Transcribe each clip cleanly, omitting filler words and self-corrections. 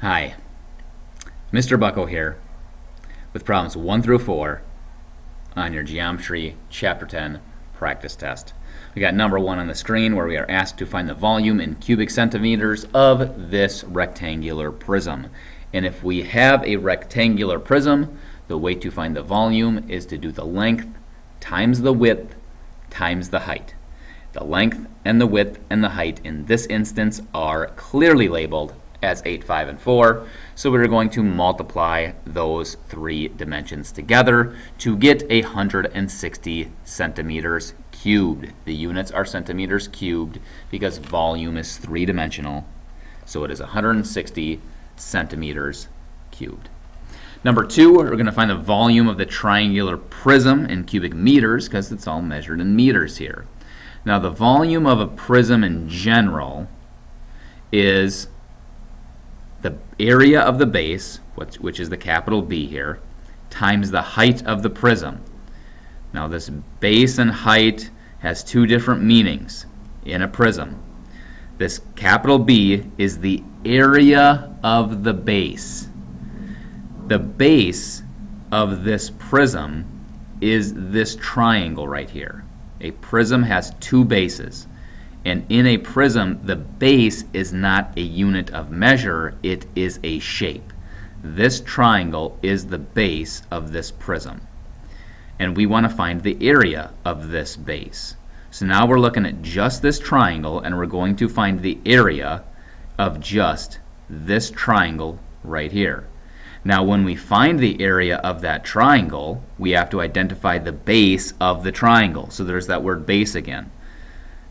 Hi, Mr. Bucko here with problems 1 through 4 on your Geometry Chapter 10 practice test. We got number 1 on the screen where we are asked to find the volume in cubic centimeters of this rectangular prism. And if we have a rectangular prism, the way to find the volume is to do the length times the width times the height. The length and the width and the height in this instance are clearly labeled as 8, 5, and 4. So we're going to multiply those three dimensions together to get 160 centimeters cubed. The units are centimeters cubed because volume is three-dimensional. So it is 160 centimeters cubed. Number 2, we're going to find the volume of the triangular prism in cubic meters because it's all measured in meters here. Now the volume of a prism in general is the area of the base, which is the capital B here, times the height of the prism. Now this base and height has two different meanings in a prism. This capital B is the area of the base. The base of this prism is this triangle right here. A prism has two bases. And in a prism, the base is not a unit of measure, it is a shape. This triangle is the base of this prism. And we want to find the area of this base. So now we're looking at just this triangle, and we're going to find the area of just this triangle right here. Now when we find the area of that triangle, we have to identify the base of the triangle. So there's that word base again.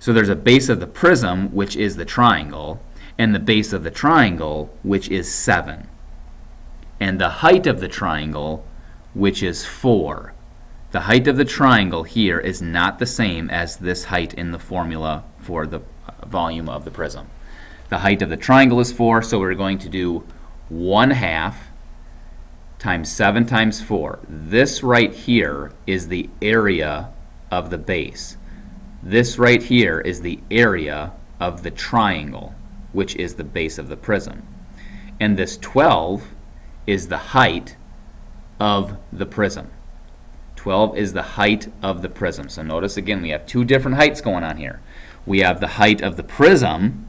So there's a base of the prism, which is the triangle, and the base of the triangle, which is 7. And the height of the triangle, which is 4. The height of the triangle here is not the same as this height in the formula for the volume of the prism. The height of the triangle is 4, so we're going to do 1/2 times 7 times 4. This right here is the area of the base. This right here is the area of the triangle, which is the base of the prism. And this 12 is the height of the prism. 12 is the height of the prism. So notice again, we have two different heights going on here. We have the height of the prism,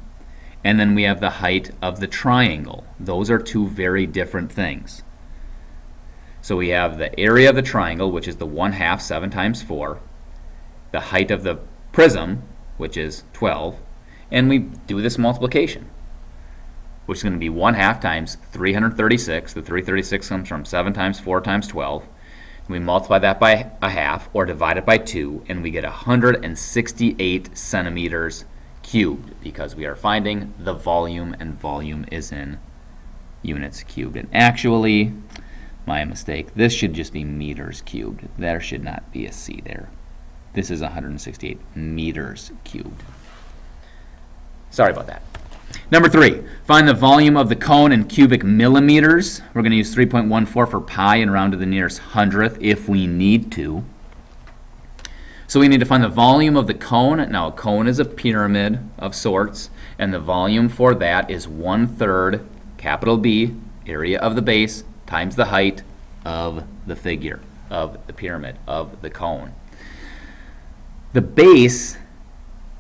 and then we have the height of the triangle. Those are two very different things. So we have the area of the triangle, which is the 1/2, 7 times 4, the height of the prism, which is 12, and we do this multiplication, which is going to be 1/2 times 336. The 336 comes from 7 times 4 times 12. We multiply that by 1/2, or divide it by 2, and we get 168 centimeters cubed, because we are finding the volume, and volume is in units cubed. And actually, my mistake, this should just be meters cubed. There should not be a C there. This is 168 meters cubed. Sorry about that. Number 3, find the volume of the cone in cubic millimeters. We're going to use 3.14 for pi and round to the nearest hundredth if we need to. So we need to find the volume of the cone. Now a cone is a pyramid of sorts, and the volume for that is 1/3 capital B, area of the base, times the height of the figure, of the pyramid, of the cone. The base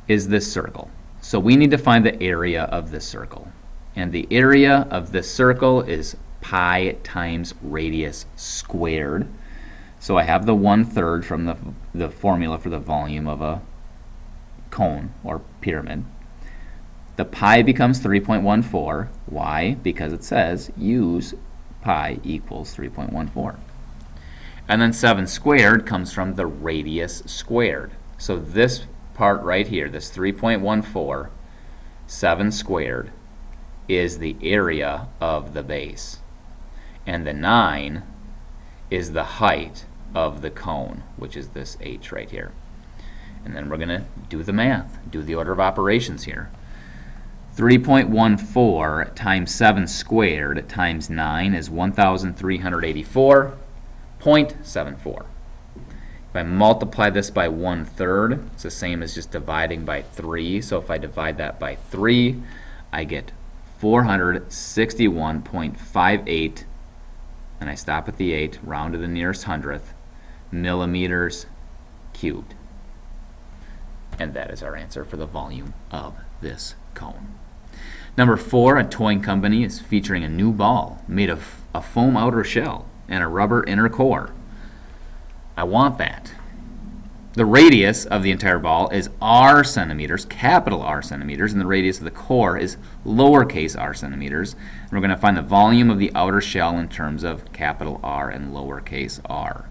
is this circle. So we need to find the area of this circle. And the area of this circle is pi times radius squared. So I have the 1/3 from the formula for the volume of a cone or pyramid. The pi becomes 3.14. Why? Because it says use pi equals 3.14. And then 7 squared comes from the radius squared. So this part right here, this 3.14, 7 squared, is the area of the base. And the 9 is the height of the cone, which is this h right here. And then we're going to do the math, do the order of operations here. 3.14 times 7 squared times 9 is 1,384.74. If I multiply this by 1/3, it's the same as just dividing by 3. So if I divide that by 3, I get 461.58, and I stop at the 8, round to the nearest hundredth, millimeters cubed. And that is our answer for the volume of this cone. Number 4, a towing company is featuring a new ball made of a foam outer shell and a rubber inner core. I want that. The radius of the entire ball is r centimeters, capital R centimeters, and the radius of the core is lowercase r centimeters. And we're going to find the volume of the outer shell in terms of capital R and lowercase r.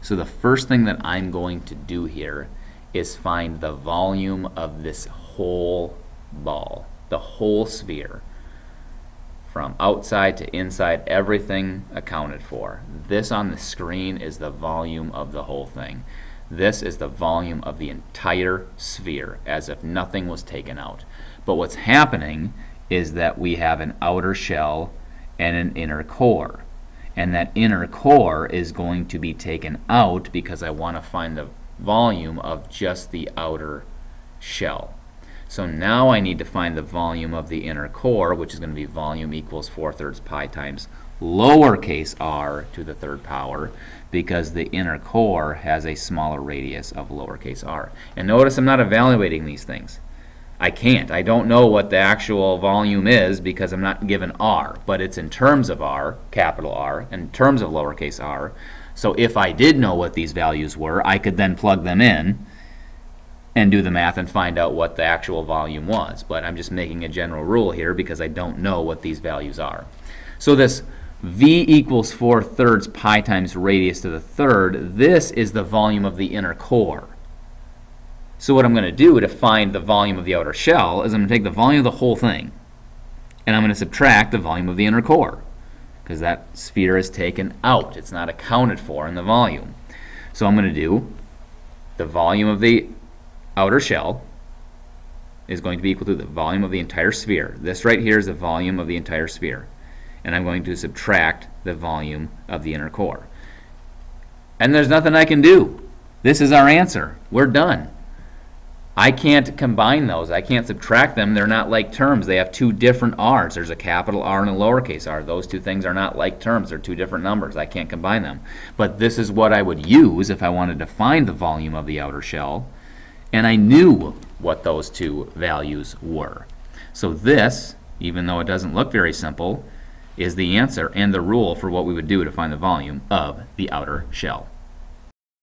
So the first thing that I'm going to do here is find the volume of this whole ball, the whole sphere, from outside to inside, everything accounted for. This on the screen is the volume of the whole thing. This is the volume of the entire sphere, as if nothing was taken out. But what's happening is that we have an outer shell and an inner core. And that inner core is going to be taken out because I want to find the volume of just the outer shell. So now I need to find the volume of the inner core, which is going to be volume equals 4/3 pi times lowercase r to the third power, because the inner core has a smaller radius of lowercase r. And notice I'm not evaluating these things. I can't. I don't know what the actual volume is because I'm not given r, but it's in terms of r, capital R, in terms of lowercase r. So if I did know what these values were, I could then plug them in and do the math and find out what the actual volume was. But I'm just making a general rule here because I don't know what these values are. So this V equals 4/3 pi times radius to the third, this is the volume of the inner core. So what I'm going to do to find the volume of the outer shell is I'm going to take the volume of the whole thing and I'm going to subtract the volume of the inner core, because that sphere is taken out. It's not accounted for in the volume. So I'm going to do the volume of the outer shell is going to be equal to the volume of the entire sphere. This right here is the volume of the entire sphere. And I'm going to subtract the volume of the inner core. And there's nothing I can do. This is our answer. We're done. I can't combine those. I can't subtract them. They're not like terms. They have two different r's. There's a capital R and a lowercase r. Those two things are not like terms. They're two different numbers. I can't combine them. But this is what I would use if I wanted to find the volume of the outer shell, and I knew what those two values were. So this, even though it doesn't look very simple, is the answer and the rule for what we would do to find the volume of the outer shell.